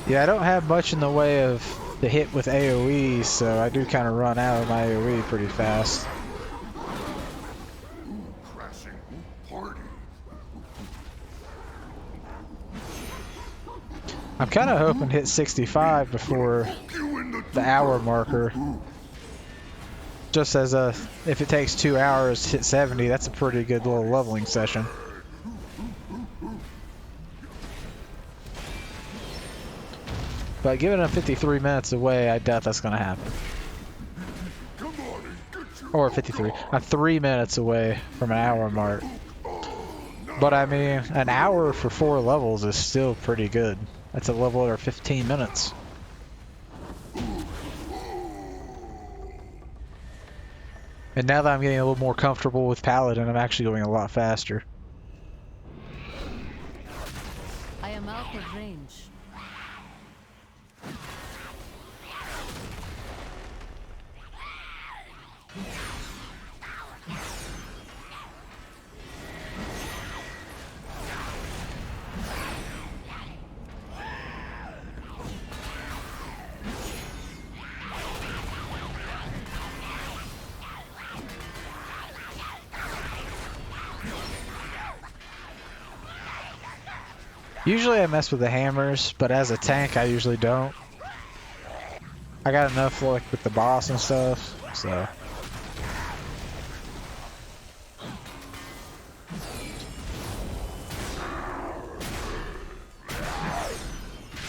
Speaker 1: Yeah, I don't have much in the way of the hit with AoE, so I do kind of run out of my AoE pretty fast.
Speaker 2: Crashing party.
Speaker 1: I'm kind of hoping to hit 65 before the hour marker. Just as if it takes 2 hours to hit 70, that's a pretty good little leveling session. But given I'm 53 minutes away, I doubt that's going to happen. Or 53. I'm 3 minutes away from an hour mark. But I mean, an hour for 4 levels is still pretty good. That's a level or 15 minutes. And now that I'm getting a little more comfortable with Paladin, I'm actually going a lot faster.
Speaker 4: I am out of range.
Speaker 1: Usually I mess with the hammers, but as a tank I usually don't. I got enough like with the boss and stuff, so.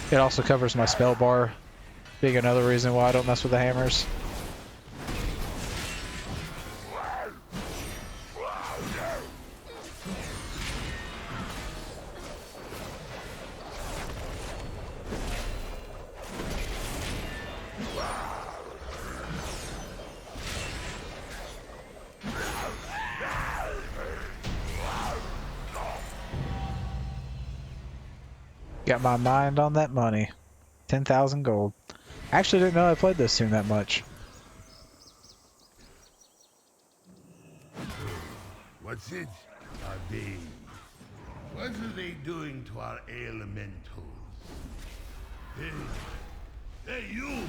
Speaker 1: It also covers my spell bar, being another reason why I don't mess with the hammers. Got my mind on that money. 10,000 gold. I actually didn't know I played this tune that much.
Speaker 2: What's it? Are they? What are they doing to our elementals? Hey, you!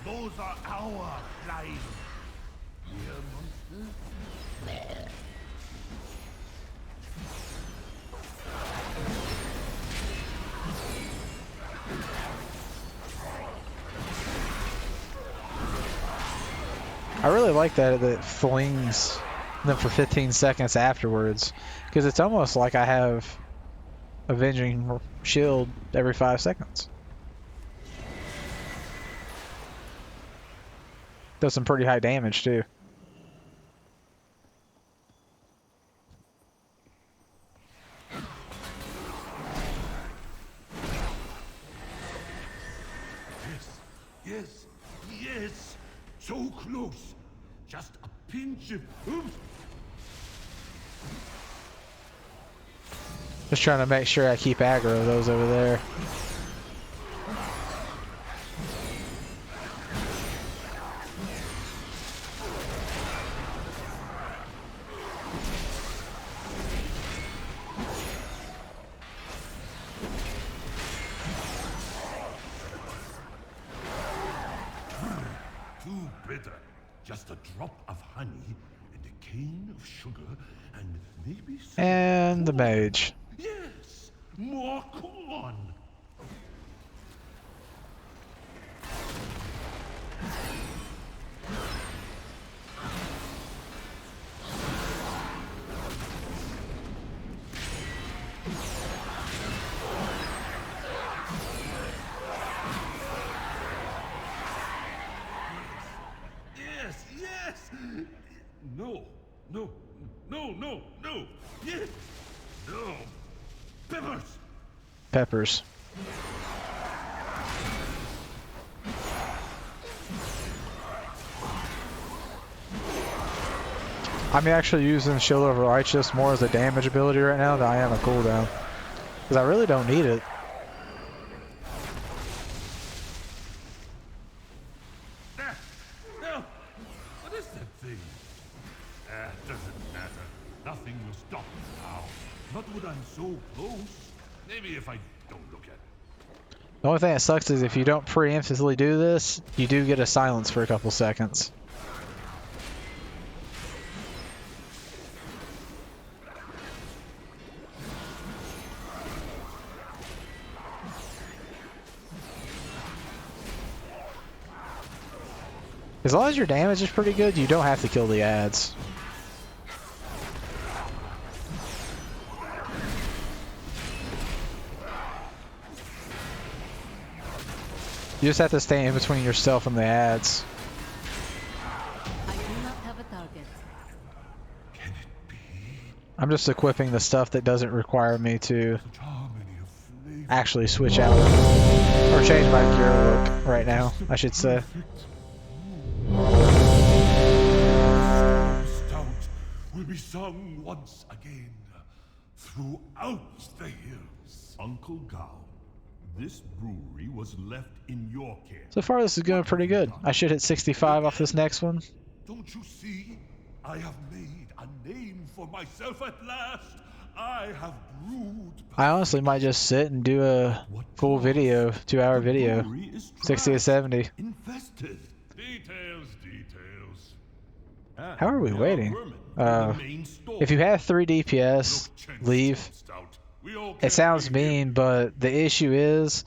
Speaker 2: Those are our flying monsters.
Speaker 1: I really like that it flings them for 15 seconds afterwards, because it's almost like I have avenging shield every 5 seconds. Does some pretty high damage too.
Speaker 2: Yes, yes, so close. Just a pinch of... Oops.
Speaker 1: Just trying to make sure I keep aggro of those over there.
Speaker 2: Too bitter. Just a drop of honey and a cane of sugar and maybe some
Speaker 1: And the
Speaker 2: corn.
Speaker 1: mage.
Speaker 2: Yes, more corn. Yes, yes. No, no, no, no, no. Yes. No. Peppers.
Speaker 1: Peppers. I'm actually using Shield of Righteous more as a damage ability right now than I am a cooldown. Because I really don't need it.
Speaker 2: Ah, no. What is that thing? Doesn't matter. Nothing will stop me now. Not when I'm so close. Maybe if I don't look at it.
Speaker 1: The only thing that sucks is if you don't preemptively do this, you do get a silence for a couple seconds. As long as your damage is pretty good, you don't have to kill the ads. You just have to stay in between yourself and the ads.
Speaker 4: I do not have a target.
Speaker 2: Can it be?
Speaker 1: I'm just equipping the stuff that doesn't require me to
Speaker 2: Such harmony of flavor.
Speaker 1: actually switch out or change my gear look right now, I should say.
Speaker 2: Stout will be sung once again throughout the hills. Uncle Gao, this brewery was left in your care.
Speaker 1: So far this is going pretty good. I should hit 65 off this next one.
Speaker 2: Don't you see? I have made a name for myself at last. I have brewed.
Speaker 1: I honestly might just sit and do a full video, 2-hour video, 60 to 70.
Speaker 2: Infested. Details, details.
Speaker 1: How are we waiting? If you have 3 DPS, leave. It sounds mean, but the issue is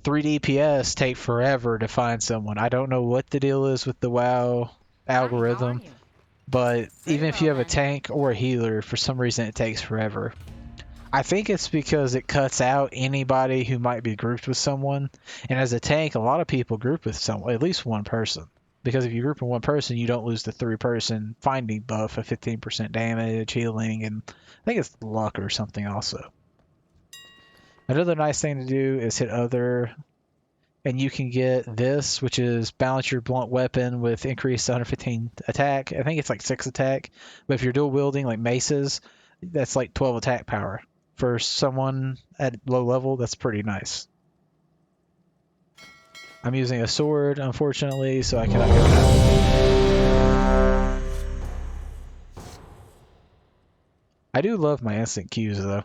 Speaker 1: 3 DPS take forever to find someone. I don't know what the deal is with the WoW algorithm, but even if you have a tank or a healer, for some reason it takes forever. I think it's because it cuts out anybody who might be grouped with someone, and as a tank, a lot of people group with someone, at least one person. Because if you group with one person, you don't lose the 3-person finding buff of 15% damage, healing, and I think it's luck or something also. Another nice thing to do is hit other, and you can get this, which is balance your blunt weapon with increased 115 attack. I think it's like 6 attack, but if you're dual wielding like maces, that's like 12 attack power. For someone at low level, that's pretty nice. I'm using a sword, unfortunately, so I cannot get that. I do love my instant Qs, though.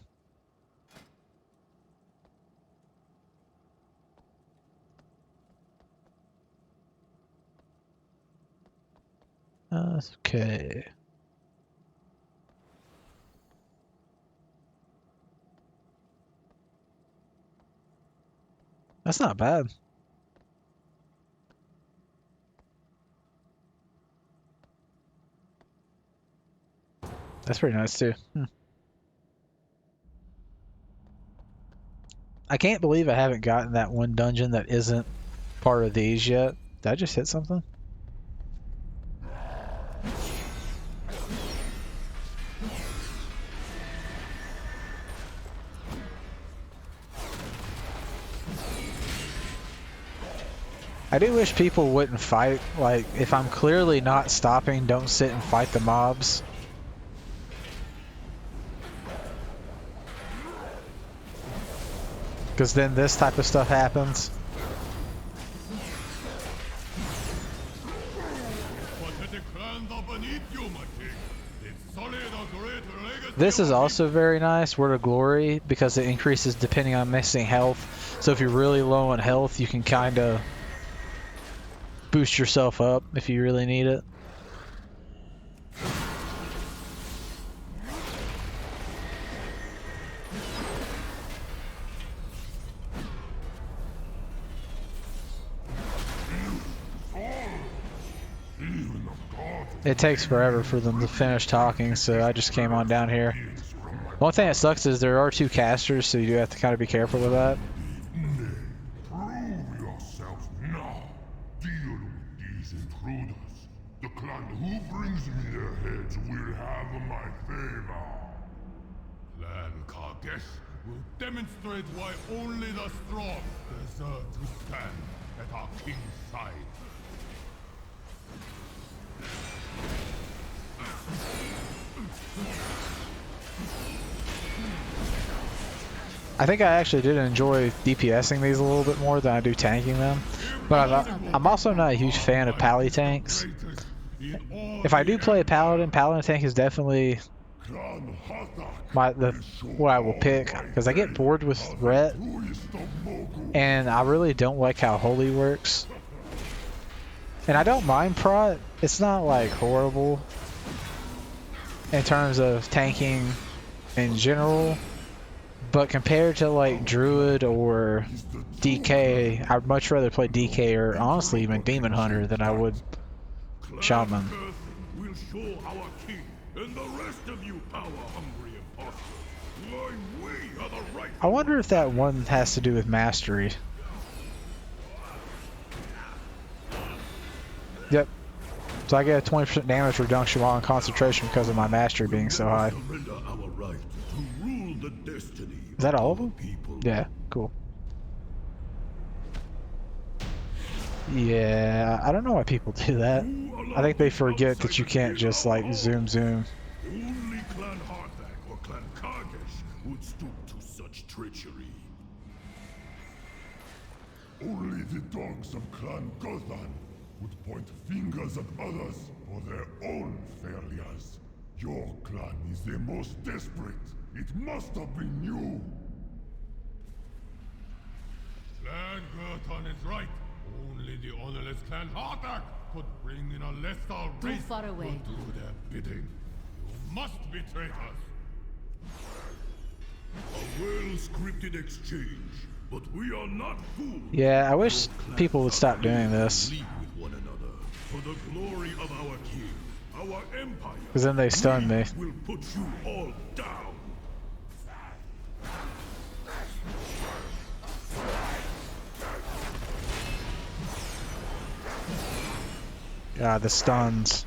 Speaker 1: Okay. That's not bad. That's pretty nice too. I can't believe I haven't gotten that one dungeon that isn't part of these yet. Did I just hit something? I do wish people wouldn't fight. Like, if I'm clearly not stopping, don't sit and fight the mobs. Because then this type of stuff happens. This is also very nice, Word of Glory, because it increases depending on missing health. So if you're really low on health, you can kind of boost yourself up if you really need it. It takes forever for them to finish talking, so I just came on down here. The only thing that sucks is there are 2 casters, so you do have to kind of be careful with that.
Speaker 2: Prove yourself now. Deal with these intruders. The clan who brings me their heads will have my favor. Clan Kargesh will demonstrate why only the strong deserve to stand at our king's side.
Speaker 1: I think I actually did enjoy DPSing these a little bit more than I do tanking them, but I'm also not a huge fan of pally tanks. If I do play a paladin, paladin tank is definitely what I will pick, because I get bored with Ret, and I really don't like how Holy works. And I don't mind Prot, it's not like horrible in terms of tanking in general. But compared to like Druid or DK, I'd much rather play DK or honestly even Demon Hunter than I would Shaman.
Speaker 2: We'll show our king and the rest of you power-hungry imposters why we are the right.
Speaker 1: I wonder if that one has to do with mastery. Yep. So I get a 20% damage reduction while in concentration because of my mastery being so high.
Speaker 2: Surrender our right to rule the destiny.
Speaker 1: Is that all of them?
Speaker 2: People.
Speaker 1: Yeah, cool. Yeah, I don't know why people do that. I think they forget that you can't just like zoom.
Speaker 2: Only Clan Harthak or Clan Kargesh would stoop to such treachery. Only the dogs of Clan Gothan would point fingers at others for their own failures. Your clan is the most desperate. It must have been you. Clan Gothan is right. Only the honorless Clan Harthak could bring in a lesser race.
Speaker 4: Too far away.
Speaker 2: To do their bidding. You must betray us. A well-scripted exchange, but we are not fools.
Speaker 1: Yeah, I wish people would stop doing this.
Speaker 2: Lead with one another for the glory of our king, our empire.
Speaker 1: Because then they stun me.
Speaker 2: We'll put you all down.
Speaker 1: God, the stuns.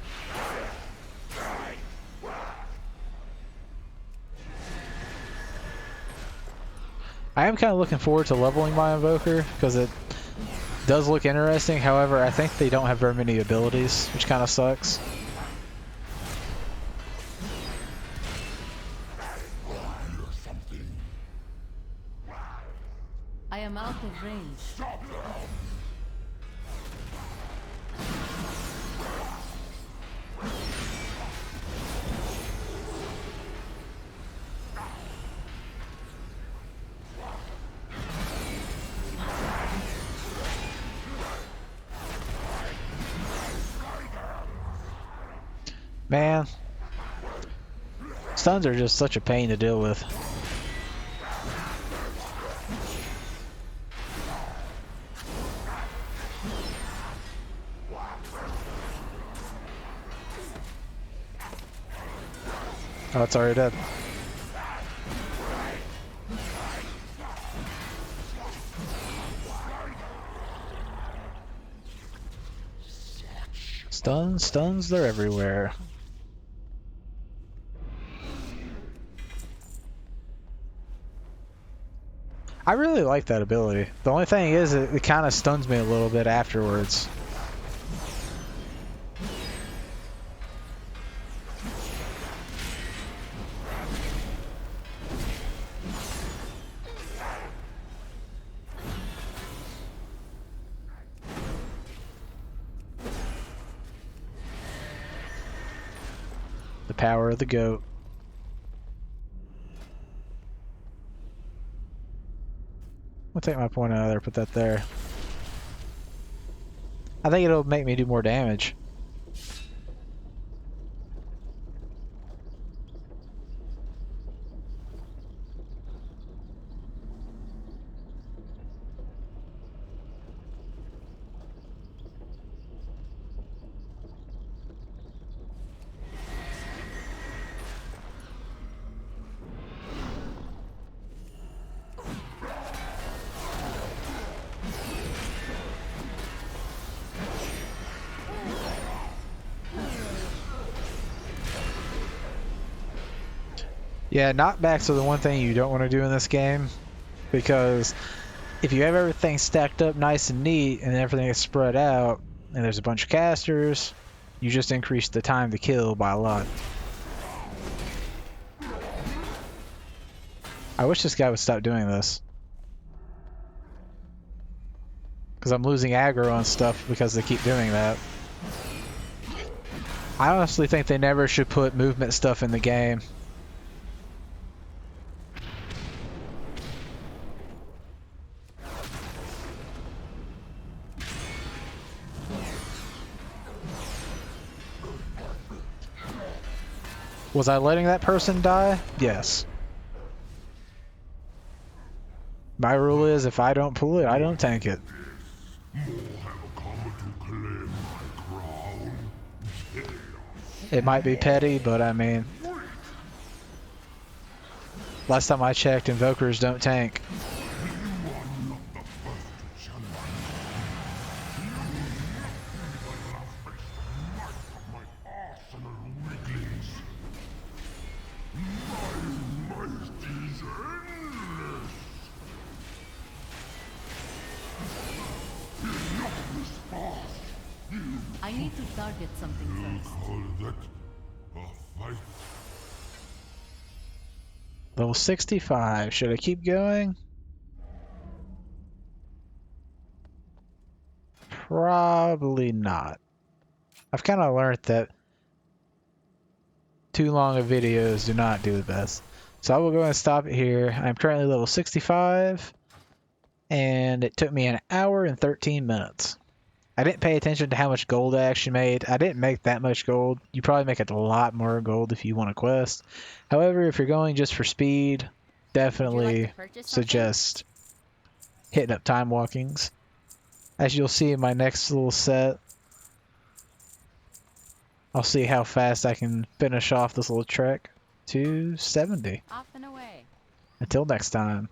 Speaker 1: I am kind of looking forward to leveling my Invoker because it does look interesting. However, I think they don't have very many abilities, which kind of sucks.
Speaker 4: I am out of range.
Speaker 1: Man, stuns are just such a pain to deal with. Oh, it's already dead. Stuns, stuns, they're everywhere. I really like that ability. The only thing is, it kind of stuns me a little bit afterwards. The power of the goat. I'll take my point out of there, put that there. I think it'll make me do more damage. Yeah, knockbacks are the one thing you don't want to do in this game, because if you have everything stacked up nice and neat and everything is spread out and there's a bunch of casters, you just increase the time to kill by a lot. I wish this guy would stop doing this, because I'm losing aggro on stuff because they keep doing that. I honestly think they never should put movement stuff in the game. Was I letting that person die? Yes. My rule is, if I don't pull it, I don't tank it. It might be petty, but I mean, last time I checked, invokers don't tank.
Speaker 4: I need to target something first.
Speaker 1: Level 65. Should I keep going? Probably not. I've kind of learned that too long of videos do not do the best. So I will go and stop it here. I'm currently level 65, and it took me an hour and 13 minutes. I didn't pay attention to how much gold I actually made. I didn't make that much gold. You probably make a lot more gold if you want a quest. However, if you're going just for speed, definitely suggest hitting up time walkings. As you'll see in my next little set, I'll see how fast I can finish off this little trek to 70.
Speaker 4: Off and away.
Speaker 1: Until next time.